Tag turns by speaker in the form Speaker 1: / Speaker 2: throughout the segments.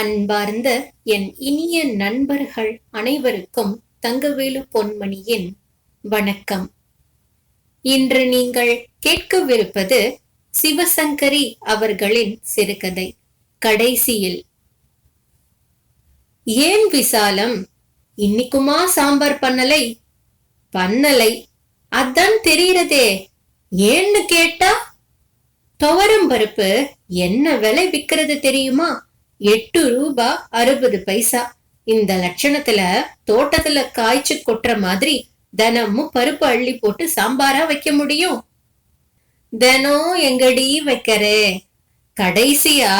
Speaker 1: அன்பார்ந்த என் இனிய நண்பர்கள் அனைவருக்கும் தங்கவேலு பொன்மணியின் வணக்கம். இன்று நீங்கள் கேட்கவிருப்பது சிவசங்கரி அவர்களின் சிறுகதை கடைசியில். ஏன் விசாலம், இன்னைக்குமா சாம்பார் பண்ணலை, அதான் தெரிகிறதே. ஏன்னு கேட்டா, துவரம் பருப்பு என்ன விலை விக்கிறது தெரியுமா? 8 ரூபா 60 பைசா. இந்த லட்சணத்துல தோட்டத்துல காய்ச்சி கொட்டுற மாதிரி தினமும் பருப்பு அள்ளி போட்டு சாம்பாரா வைக்க முடியும்? தினம் எங்கடி வைக்கிறே? கடைசியா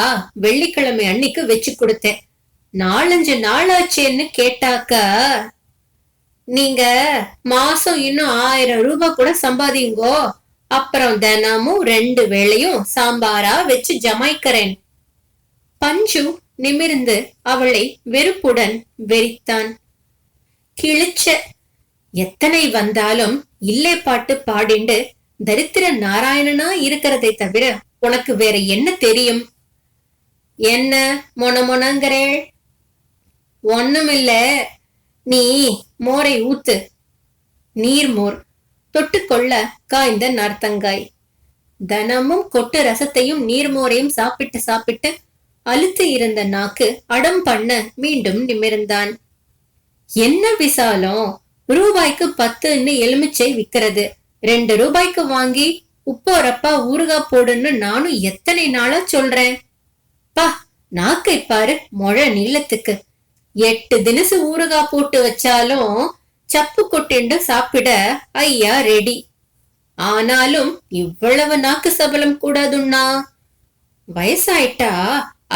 Speaker 1: வெள்ளிக்கிழமை அன்னைக்கு வச்சு கொடுத்தேன். 4-5 நாளாச்சேன்னு கேட்டாக்கா, நீங்க மாசம் இன்னும் 1000 ரூபாய் கூட சம்பாதிங்கோ, அப்புறம் தினமும் 2 வேளையும் சாம்பாரா வச்சு ஜமாய்க்கிறேன். பஞ்சு நிமிர்ந்து அவளை வெறுப்புடன் வெறித்தான். கிழிச்ச, எத்தனை வந்தாலும் இல்லே பாட்டு பாடிண்டு தரித்திர நாராயணனா இருக்கிறதை தவிர உனக்கு வேற என்ன தெரியும்? என்ன மொனமொனங்கிறேள்? ஒண்ணுமில்ல, நீ மோரை ஊத்து. நீர்மோர் தொட்டுக்கொள்ள காய்ந்த நார்த்தங்காய். தினமும் கொட்டு ரசத்தையும் நீர்மோரையும் சாப்பிட்டு அழுத்து இருந்த நாக்கு அடம் பண்ண மீண்டும் நிமிர்ந்தான். என்ன விசாலம், ரூபாய்க்கு 10ன்னு எலுமிச்சை விக்கிறது. 2 ரூபாய்க்கு வாங்கி உப்போரப்பா ஊறுகாய் போடுன்னு நானும் எத்தனை நாளா சொல்றேன். பா, நாக்கை பாரு மொழ நீளத்துக்கு. 8 தினசு ஊறுகாய் போட்டு வச்சாலும் சப்பு கொட்டிண்டு சாப்பிட ஐயா ரெடி. ஆனாலும் இவ்வளவு நாக்கு சபலம் கூடாதுன்னா? வயசாயிட்டா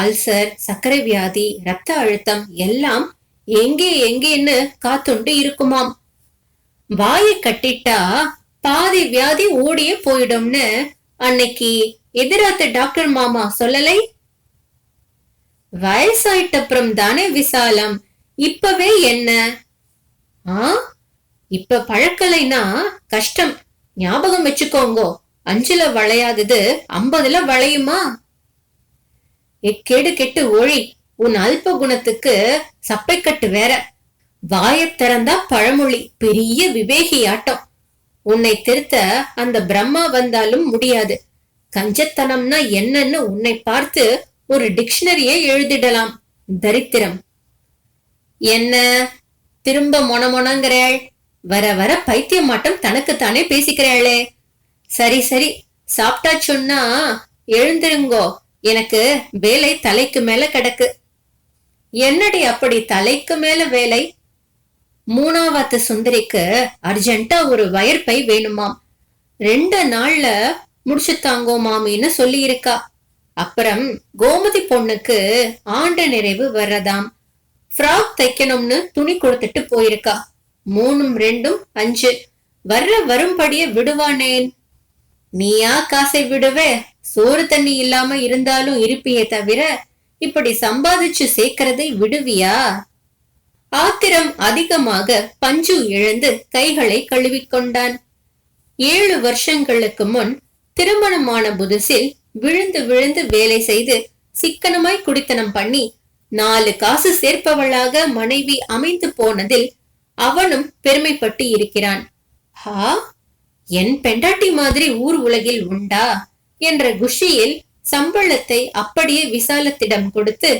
Speaker 1: அல்சர், சர்க்கரை வியாதி, ரத்த அழுத்தம் எல்லாம் எங்கேன்னு காத்துண்டு இருக்குமாம். வாயை கட்டிட்டா பாதி வியாதி ஓடியே போயிடும்னு அன்னைக்கு எதிராத்த டாக்டர் மாமா சொல்லலை? வயசாயிட்டப்புறம் தானே விசாலம், இப்பவே என்ன? இப்ப பழக்கலைனா கஷ்டம். ஞாபகம் வச்சுக்கோங்கோ, 5ல வளையாதது 50ல வளையுமா? எக்கேடு கெட்டு ஒழி, உன் அல்ப குணத்துக்கு சப்பைக்கட்டு வேற. வாயத் திறந்தா பழமொழி, பெரிய விவேகியாட்டம். உன்னை திருத்த அந்த பிரம்மா வந்தாலும் முடியாது. கஞ்சத்தனம்னா என்னன்னு உன்னை பார்த்து ஒரு டிக்ஷனரியை எழுதிடலாம். தரித்திரம். என்ன திரும்ப மொனமொனங்கிறேள்? வர வர பைத்தியமாட்டம் தனக்குத்தானே பேசிக்கிறாளே. சரி சாப்பிட்டா சொன்னா எழுந்திருங்கோ, எனக்கு வேலை தலைக்கு மேல கிடக்கு. என்னடி அப்படி தலைக்கு மேல வேலை? 3வது சுந்தரிக்கு அர்ஜென்ட்டா ஒரு வயற்பை வேணுமாம். 2 நாள்ல முடிச்சுத்தாங்கோ மாமின்னு சொல்லி இருக்கா. அப்புறம் கோமதி பொண்ணுக்கு ஆண்டு நிறைவு வர்றதாம். ஃப்ராக் தைக்கணும்னு துணி கொடுத்துட்டு போயிருக்கா. 3 2 5 வரும்படியே விடுவானேன்? நீயா காசை விடுவே? சோறு தண்ணி இல்லாம இருந்தாலும் இருப்பியே தவிர இப்படி சம்பாதிச்சு சேர்க்கிறதை விடுவியா? ஆத்திரம் அதிகமாக பஞ்சு இழந்து கைகளை கழுவிக்கொண்டான். 7 வருஷங்களுக்கு முன் திருமணமான புதுசில் விழுந்து வேலை செய்து சிக்கனமாய் குடித்தனம் பண்ணி 4 காசு சேர்ப்பவளாக மனைவி அமைந்து போனதில் அவனும் பெருமைப்பட்டு இருக்கிறான். என் பெண்டாட்டி மாதிரி ஊர் உலகில் உண்டா என்ற குஷியில் சம்பளத்தை அப்படியே விசாலத்திடம் கொடுத்து,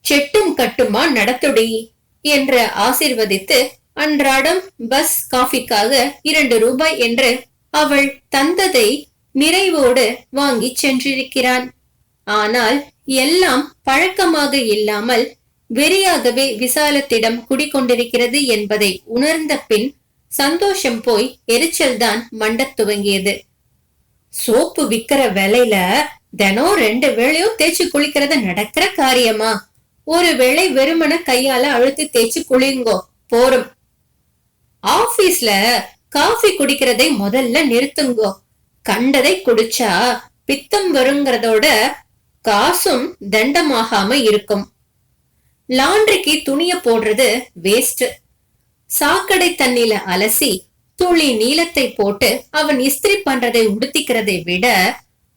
Speaker 1: செட்டும் கட்டுமா நடத்துடி என்று ஆசிர்வதித்து அன்றாடம் பஸ் காஃபிக்காக 2 ரூபாய் என்று அவள் தந்ததை நிறைவோடு வாங்கி சென்றிருக்கிறான். ஆனால் எல்லாம் பழக்கமாக இல்லாமல் வெறியாகவே விசாலத்திடம் குடிக்கொண்டிருக்கிறது என்பதை உணர்ந்த பின் சந்தோஷம் போய் எரிச்சல் தான் மண்டத் துவங்கியது. சோப்பு விக்கிற விலையில தினம் 2 வேளையும் தேய்ச்சி குளிக்கிறது நடக்கிற காரியமா? ஒரு வேளை வெறுமன கையால அழுத்தி தேய்ச்சி குளிங்கோ போரும். ஆபீஸ்ல காஃபி குடிக்கிறதை முதல்ல நிறுத்துங்கோ. கண்டதை குடிச்சா பித்தம் வருங்கிறதோட காசும் தண்டமாகாம இருக்கும். லாண்ட்ரிக்கு துணிய போடுறது வேஸ்ட். சாக்கடை தண்ணில அலசி துளி நீளத்தை போட்டு அவன் இஸ்திரி பண்றதை உடுத்திக்கிறதை விட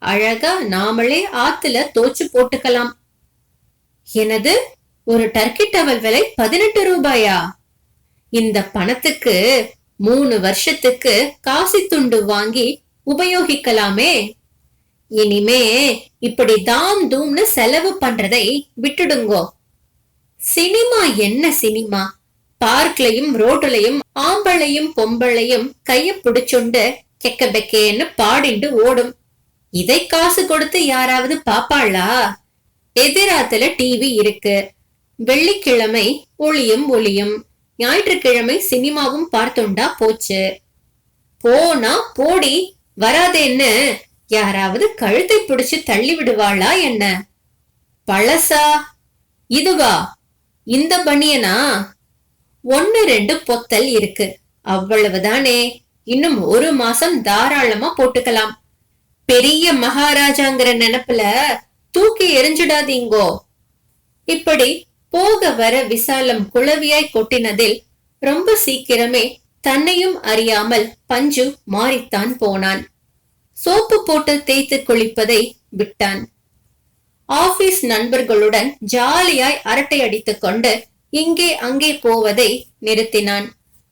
Speaker 1: அழகா நாமளே ஆத்துல தோச்சு போட்டுக்கலாம். எனது ஒரு டர்க்கி டவல் விலை 18 ரூபாயா? இந்த பணத்துக்கு 3 வருஷத்துக்கு காசி துண்டு வாங்கி உபயோகிக்கலாமே. இனிமே இப்படி தாம் தூம்னு செலவு பண்றதை விட்டுடுங்கோ. சினிமா என்ன சினிமா? பார்க்லயும் ரோட்லயும் ஆம்பளையும் பொம்பளையும் கைய பிடிச்சுண்டு கெக்க பெக்கேன்னு பாடிண்டு ஓடும். இதை காசு கொடுத்து யாராவது பாப்பாளா? எதிராத்துல டிவி இருக்கு. வெள்ளிக்கிழமை ஒளியும் ஒளியும், ஞாயிற்றுக்கிழமை சினிமாவும் பார்த்துண்டா போச்சு. போனா போடி, வராதேன்னு யாராவது கழுத்தை பிடிச்சு தள்ளி விடுவாளா என்ன? பழசா? இதுவா? இந்த பனியனா? 1-2 பொத்தல் இருக்கு, அவ்வளவுதானே. இன்னும் 1 மாசம் தாராளமா போட்டுக்கலாம். பெரிய மகாராஜாங்கிற நினைப்புல தூக்கி எரிஞ்சிடாதீங்கோ. இப்படி போக வர விசாலம் குளவியாய் கொட்டினதில் ரொம்ப சீக்கிரமே தன்னையும் அறியாமல் பஞ்சு மாறித்தான் போனான். சோப்பு போட்டு தேய்த்து குளிப்பதை விட்டான். ஆபீஸ் நண்பர்களுடன் ஜாலியாய் அரட்டை அடித்துக் கொண்டு இங்கே அங்கே போவதை நிறுத்தினான்.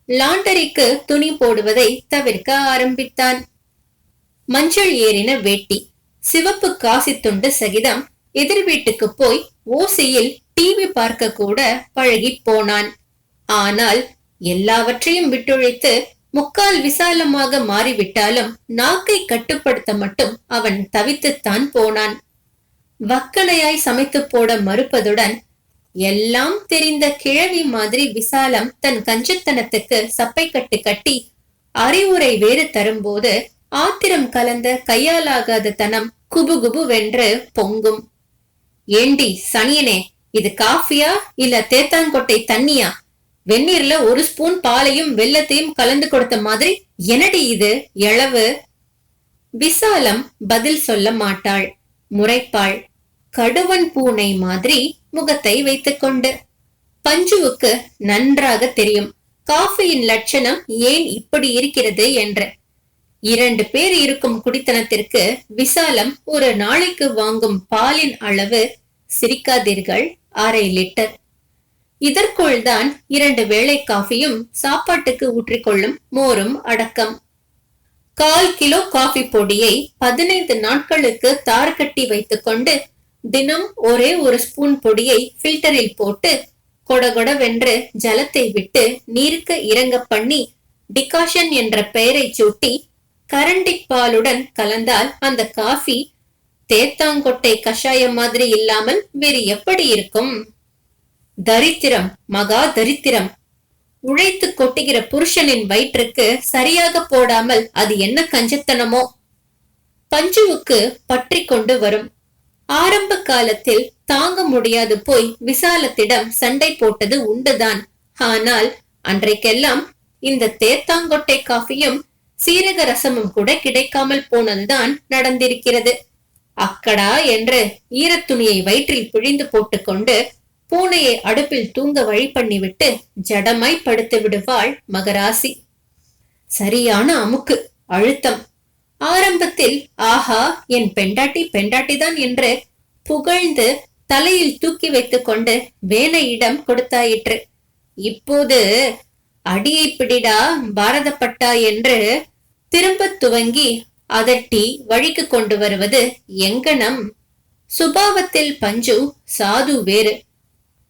Speaker 1: லாண்டரிக்கு துணி போடுவதை தவிர்க்க ஆரம்பித்தான். மஞ்சள் ஏறின வேட்டி, சிவப்பு காசி துண்டு சகிதம் எதிர் வீட்டுக்கு போய் ஓசியில் டிவி பார்க்க கூட பழகி போனான். ஆனால் எல்லாவற்றையும் விட்டொழித்து முக்கால் விசாலமாக மாறிவிட்டாலும் நாக்கை கட்டுப்படுத்த மட்டும் அவன் தவித்துத்தான் போனான். வக்கனையாய் சமைத்து போட மறுப்பதுடன் எல்லாம் தெரிந்த கிழவி மாதிரி விசாலம் தன் கஞ்சத்தனத்துக்கு சப்பை கட்டு கட்டி அறிவுரை வேறு தரும்போது ஆத்திரம் கலந்த கையாலாகாத தனம் குபுகுபு வென்று பொங்கும். ஏண்டி சனியனே, இது காஃபியா இல்ல தேத்தாங்கொட்டை தண்ணியா? வெந்நீர்ல 1 ஸ்பூன் பாலையும் வெல்லத்தையும் கலந்து கொடுத்த மாதிரி என்னடி இது எளவு? விசாலம் பதில் சொல்ல மாட்டாள், முறைப்பாள். கடுவன் பூனை மாதிரி முகத்தை வைத்துக் கொண்டு. பஞ்சுவுக்கு நன்றாக தெரியும் காஃபியின் லட்சணம் ஏன் இப்படி இருக்கிறது என்று. 2 பேர் இருக்கும் குடித்தனத்திற்கு விசாலம் ஒரு நாளைக்கு வாங்கும் பாலின் அளவு, சிரிக்காதீர்கள், 1/2 லிட்டர். இதற்குள் தான் 2 வேளை காஃபியும் சாப்பாட்டுக்கு ஊற்றிக்கொள்ளும் மோரும் அடக்கம். 1/4 கிலோ காஃபி பொடியை 15 நாட்களுக்கு தார் கட்டி வைத்துக் கொண்டு தினம் ஒரே 1 ஸ்பூன் பொடியை ஃபில்டரில் போட்டு கொடகொடவென்று ஜலத்தை விட்டு நீருக்கு இறங்க பண்ணி டிகாஷன் என்ற பெயரை சூட்டி கரண்டி பாலுடன் கலந்தால் அந்த காஃபி தேத்தாங்கொட்டை கஷாயம் மாதிரி இல்லாமல் வேறு எப்படி இருக்கும்? தரித்திரம், மகா தரித்திரம். உழைத்து கொட்டுகிற புருஷனின் வயிற்றுக்கு சரியாக போடாமல் அது என்ன கஞ்சத்தனமோ. பஞ்சுவுக்கு பற்றி கொண்டு வரும். ஆரம்ப காலத்தில் தாங்க முடியாது போய் விசாலத்திடம் சண்டை போட்டது உண்டுதான். ஆனால் அன்றைக்கெல்லாம் இந்த தேத்தாங்கொட்டை காஃபியும் சீரக ரசமும் கூட கிடைக்காமல் போனதுதான் நடந்திருக்கிறது. அக்கடா என்று ஈரத்துணியை வயிற்றில் பிழிந்து போட்டுக்கொண்டு பூனையை அடுப்பில் தூங்க வழி பண்ணிவிட்டு ஜடமாய் படுத்து விடுவாள் மகராசி. சரியான அமுக்கு, அழுத்தம். ஆரம்பத்தில் ஆஹா, என் பெண்டாட்டி பெண்டாட்டிதான் என்று புகழ்ந்து தலையில் தூக்கி வைத்துக் கொண்டு வேலையிடம் கொடுத்தாயிற்று. இப்போது அடியை பிடிடா பாரதப்பட்டா என்று திரும்ப துவங்கி அதட்டி வழிக்கு கொண்டு வருவது எங்கனம்? சுபாவத்தில் பஞ்சு சாது வேறு.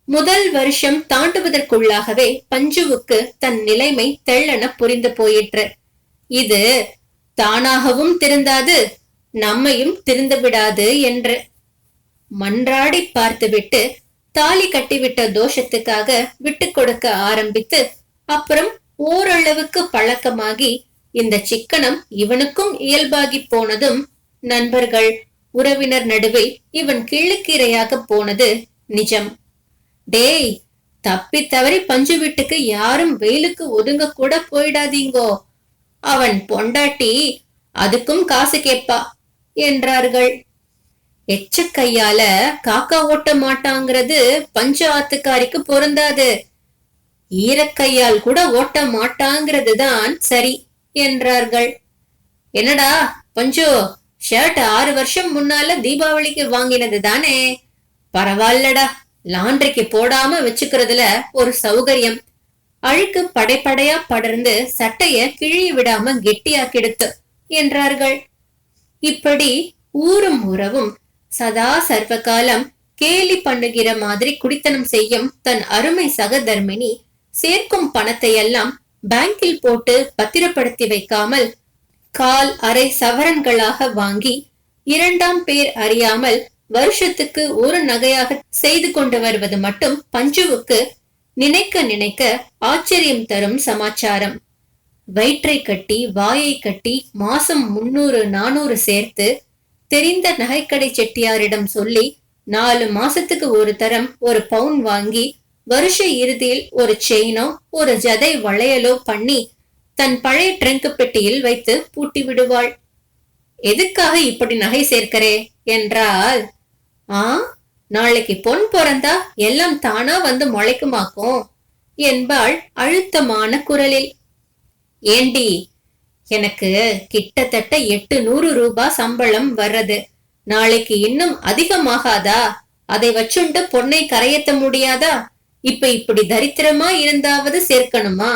Speaker 1: முதல் வருஷம் தாண்டுவதற்குள்ளாகவே பஞ்சுவுக்கு தன் நிலைமை தெள்ளென புரிந்து போயிற்று. இது தானாகவும் திருந்தாது, நம்மையும் திருந்து விடாது என்று. மன்றாடி பார்த்துவிட்டு தாலி கட்டிவிட்ட தோஷத்துக்காக விட்டு கொடுக்க ஆரம்பித்து அப்புறம் ஓரளவுக்கு பழக்கமாகி இந்த சிக்கனம் இவனுக்கும் இயல்பாகி போனதும் நண்பர்கள் உறவினர் நடுவில் இவன் கிள்ளுக்கீரையாக போனது நிஜம். டேய், தப்பி தவறி பஞ்சு வீட்டுக்கு யாரும் வெயிலுக்கு ஒதுங்க கூட போயிடாதீங்கோ, அவன் பொண்டாட்டி அதுக்கும் காசு கேப்பா என்றார்கள். எச்ச கையால காக்கா ஓட்ட மாட்டாங்கிறது பஞ்சு ஆத்துக்காரிக்கு பொருந்தாது, ஈரக்கையால் கூட ஓட்ட மாட்டாங்கிறது தான் சரி என்றார்கள். என்னடா பஞ்சு, ஷர்ட் 6 வருஷம் முன்னால தீபாவளிக்கு வாங்கினது தானே, பரவாயில்லடா, லாண்டரிக்கு போடாம வச்சுக்கிறதுல ஒரு சௌகரியம். அழுக்கு படைப்படையா படர்ந்து சட்டைய கிழிய விடாம கெட்டியாக்கிடுத்து என்றார்கள். இப்படி ஊரும் உறவும் சதா சர்வகாலம் கேலி பண்ணுகிற மாதிரி குடித்தனம் செய்யும் தன் அருமை சகதர்மினி சேர்க்கும் பணத்தை எல்லாம் பேங்கில் போட்டு பத்திரப்படுத்தி வைக்காமல் கால் அரை சவரன்களாக வாங்கி இரண்டாம் பேர் அறியாமல் வருஷத்துக்கு ஒரு நகையாக செய்து கொண்டு வருவது மட்டும் பஞ்சுவுக்கு நினைக்க நினைக்க ஆச்சரியம் தரும் சமாச்சாரம். வயிற்றை கட்டி வாயை கட்டி மாசம் 300-400 சேர்த்து தெரிந்த நகைக்கடை செட்டியாரிடம் சொல்லி 4 மாசத்துக்கு ஒரு தரம் ஒரு பவுன் வாங்கி வருஷ இறுதியில் ஒரு செயினோ ஒரு ஜதை வளையலோ பண்ணி தன் பழைய ட்ரங்க் பெட்டியில் வைத்து பூட்டி விடுவாள். எதுக்காக இப்படி நகை சேர்க்கிறே என்றால், நாளைக்கு பொன் பிறந்தா எல்லாம் தானா வந்து முளைக்குமாக்கும் என்பாள் அழுத்தமான குரலில். ஏண்டி, எனக்கு கிட்டத்தட்ட 800 ரூபாய் சம்பளம் வர்றது. நாளைக்கு இன்னும் அதிகமாகாதா? அதை வச்சுண்டு பொன்னை கரையத்த முடியாதா? இப்ப இப்படி தரித்திரமா இருந்தாவது சேர்க்கணுமா?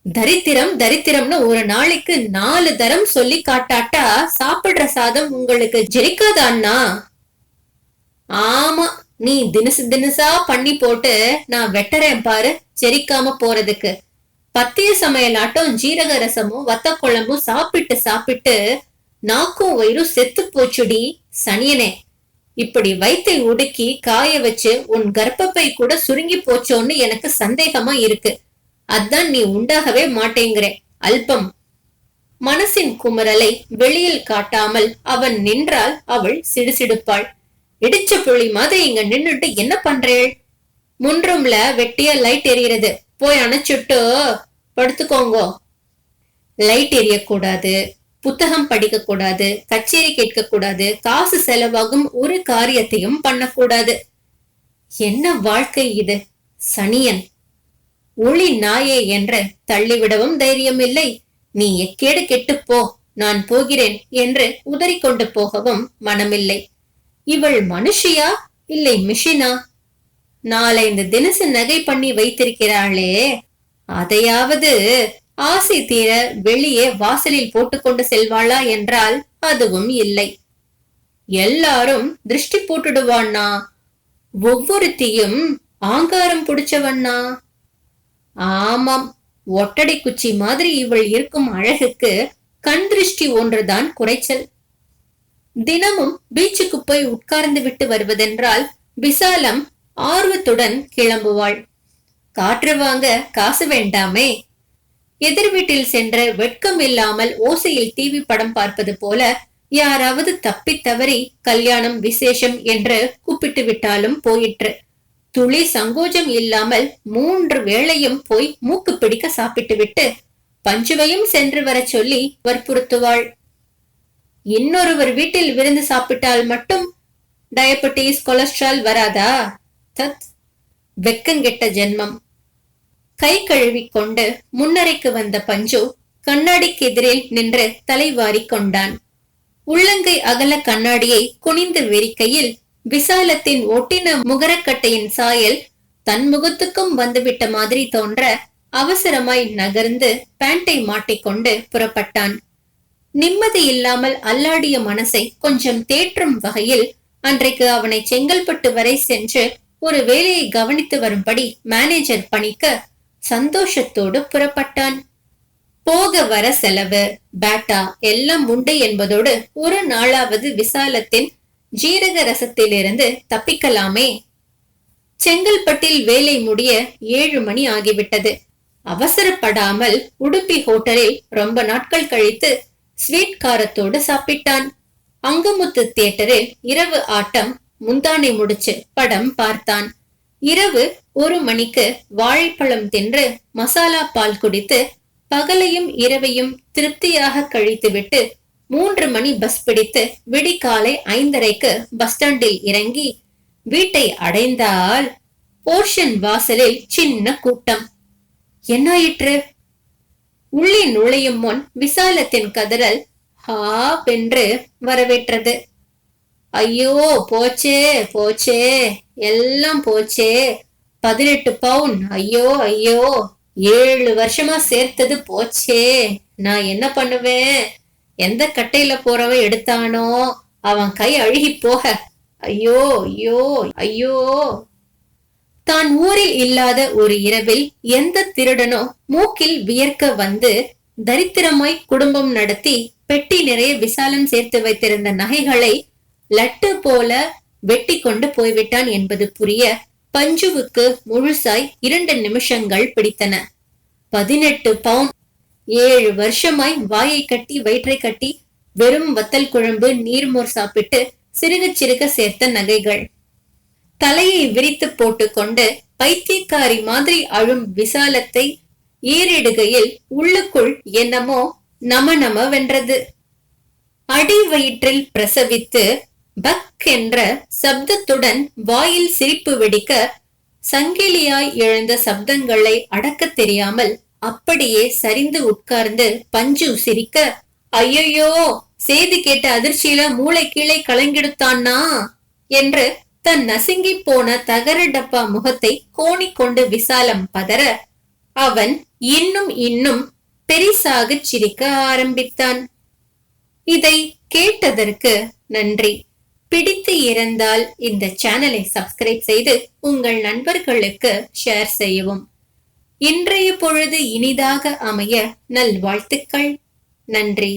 Speaker 1: தரித்திரம் தரித்திரம்னு ஒரு நாளைக்கு 4 தரம் சொல்லி காட்டாட்டா சாப்பிடுற சாதம் உங்களுக்கு ஜெரிக்காதா அண்ணா? ஆமா, நீ தினசு தினசா பண்ணி போட்டு நான் வெட்டறேன் பாரு ஜெரிக்காம போறதுக்கு. பத்திய சமையலாட்டம் ஜீரக ரசமும் வத்த குழம்பும் சாப்பிட்டு சாப்பிட்டு நாக்கும் வயிறும் செத்து போச்சுடி சனியனே. இப்படி வயித்தை உடுக்கி காய வச்சு உன் கர்ப்பப்பை கூட சுருங்கி போச்சோன்னு எனக்கு சந்தேகமா இருக்கு. அதான் நீ உண்டாகவே மாட்டேங்கிற அல்பம். மனசின் குமரலை வெளியில் காட்டாமல் அவன் நின்றால் அவள் சிடுசிடுப்பாள். இடிச்ச புள்ளி மாதிரி இங்க நின்னுட்டு என்ன பண்றேள்? முன்றும்ல வெட்டிய லைட் எரியறது, போய் அணைச்சுட்டு படுத்துக்கோங்கோ. லைட் எரியக்கூடாது, புத்தகம் படிக்க கூடாது, கச்சேரி கேட்க கூடாது, காசு செலவாகும் ஒரு காரியத்தையும் பண்ணக்கூடாது. என்ன வாழ்க்கை இது சனியன்! ஒளி நாயே என்று தள்ளிவிடவும் தைரியம் இல்லை. நீ எக்கேடு கெட்டுப்போ, நான் போகிறேன் என்று உதறிக்கொண்டு போகவும் மனமில்லை. இவள் மனுஷியா இல்லை மிஷினா? 4-5 தினசு நகை பண்ணி வைத்திருக்கிறாளே, அதையாவது ஆசை தீர வெளியே வாசலில் போட்டுக்கொண்டு செல்வாளா என்றால் அதுவும் இல்லை. எல்லாரும் திருஷ்டி போட்டுடுவான்னா, ஒவ்வொருத்தியும் ஆங்காரம் புடிச்சவண்ணா. ஆமாம், ஒட்டடை குச்சி மாதிரி இவள் இருக்கும் அழகுக்கு கண் திருஷ்டி ஒன்றுதான் குறைச்சல். தினமும் பீச்சுக்கு போய் உட்கார்ந்து விட்டு வருவதென்றால் விசாலம் ஆர்வத்துடன் கிளம்புவாள். காற்று வாங்க காசு வேண்டாமே. எதிர் வீட்டில் சென்ற வெட்கம் இல்லாமல் ஓசையில் டிவி படம் பார்ப்பது போல யாராவது தப்பி தவறி கல்யாணம் விசேஷம் என்று கூப்பிட்டு விட்டாலும் போயிற்று. துளி சங்கோஜம் இல்லாமல் 3 வேளையும் போய் மூக்கு பிடிக்க சாப்பிட்டு விட்டு பஞ்சுவையும் சென்று வர சொல்லி வற்புறுத்துவாள். இன்னொருவர் வீட்டில் விருந்து சாப்பிட்டால் மட்டும் டயபெட்டிஸ் கொலஸ்ட்ரால் வராதா? தத் வெக்கங்கெட்ட ஜென்மம். கை கழுவி கொண்டு முன்னரைக்கு வந்த பஞ்சு கண்ணாடிக்கு எதிரில் நின்று தலைவாரி கொண்டான். உள்ளங்கை அகல கண்ணாடியை குனிந்து விரிக்கையில் விசாலத்தின் ஒட்டின முகரக்கட்டையின் சாயல் தன் முகத்துக்கும் வந்துவிட்ட மாதிரி தோன்ற அவசரமாய் நகர்ந்து பேண்டை மாட்டிக்கொண்டு புறப்பட்டான். நிம்மதி இல்லாமல் அல்லாடிய மனசை கொஞ்சம் தேற்றும் வகையில் அன்றைக்கு அவனை செங்கல்பட்டு வரை சென்று ஒரு வேலையை கவனித்து வரும்படி மேனேஜர் பணிக்க சந்தோஷத்தோடு புறப்பட்டான். போக வர செலவு பேட்டா எல்லாம் உண்டு என்பதோடு ஒரு நாளாவது விசாலத்தின் ஜீரக ரசத்திலிருந்து தப்பிக்கலாமே. செங்கல்பட்டில் வேலை முடிய 7 மணி ஆகிவிட்டது. அவசரப்படாமல் உடுப்பி ஹோட்டலில் ரொம்ப நாட்கள் கழித்து ஸ்வீட் காரத்தோடு சாப்பிட்டான். அங்குமுத்து தியேட்டரில் இரவு ஆட்டம் முந்தானை முடிச்சு படம் பார்த்தான். இரவு 1 மணிக்கு வாழைப்பழம் தின்று மசாலா பால் குடித்து பகலையும் இரவையும் திருப்தியாக கழித்துவிட்டு 3 மணி பஸ் பிடித்து விடிகாலை 5:30க்கு பஸ் ஸ்டாண்டில் இறங்கி வீட்டை அடைந்தால் போர்ஷன் வாசலில் சின்ன கூட்டம். என்னாயிற்று? உள்ளே நுழையும் முன் விசாலத்தின் கதறல் ஹா வென்று வரவேற்றது. ஐயோ, போச்சே போச்சே, எல்லாம் போச்சே. 18 பவுன், ஐயோ ஐயோ, 7 வருஷமா சேர்த்தது போச்சே. நான் என்ன பண்ணுவேன்? எந்த கட்டையில போறவ எடுத்தானோ அவன் கை அழுகி போக. ஐயோ ஐயோ ஐயோ. தான் ஊரில் இல்லாத ஒரு இரவில் எந்த திருடனோ மூக்கில் வியர்க்க வந்து தரித்திரமாய் குடும்பம் நடத்தி பெட்டி நிறைய விசாலம் சேர்த்து வைத்திருந்த நகைகளை லட்டு போல வெட்டி கொண்டு போய்விட்டான் என்பது புரிய பஞ்சுவுக்கு முழுசாய் 2 நிமிஷங்கள் பிடித்தன. 18 பவுன், 7 வருஷமாய் வாயை கட்டி வயிற்றை கட்டி வெறும் வத்தல் குழம்பு நீர்மோர் சாப்பிட்டு சிறுக சிறுக சேர்த்த நகைகள். தலையை விரித்து போட்டுக்கொண்டு பைத்தியக்காரி மாதிரி அழும் விசாலத்தை ஏறிடுகையில் உள்ளுக்குள் என்னமோ நம வென்றது. அடி வயிற்றில் பிரசவித்து பக் என்ற சப்தத்துடன் வாயில் சிரிப்பு வெடிக்க சங்கிலியாய் எழுந்த சப்தங்களை அடக்க தெரியாமல் அப்படியே சரிந்து உட்கார்ந்து பஞ்சு சிரிக்க, ஐயோ, செய்தி கேட்ட அதிர்ச்சியில மூளை கீழே கலங்கெடுத்தான்னா என்று தன் நசுங்கி போன தகர டப்பா முகத்தை கோணிக்கொண்டு விசாலம் பதற அவன் இன்னும் இன்னும் பெரிசாக சிரிக்க ஆரம்பித்தான். இதை கேட்டதற்கு நன்றி. பிடித்து இருந்தால் இந்த சேனலை சப்ஸ்கிரைப் செய்து உங்கள் நண்பர்களுக்கு ஷேர் செய்யவும். இன்றைய பொழுது இனிதாக அமைய நல்வாழ்த்துக்கள். நன்றி.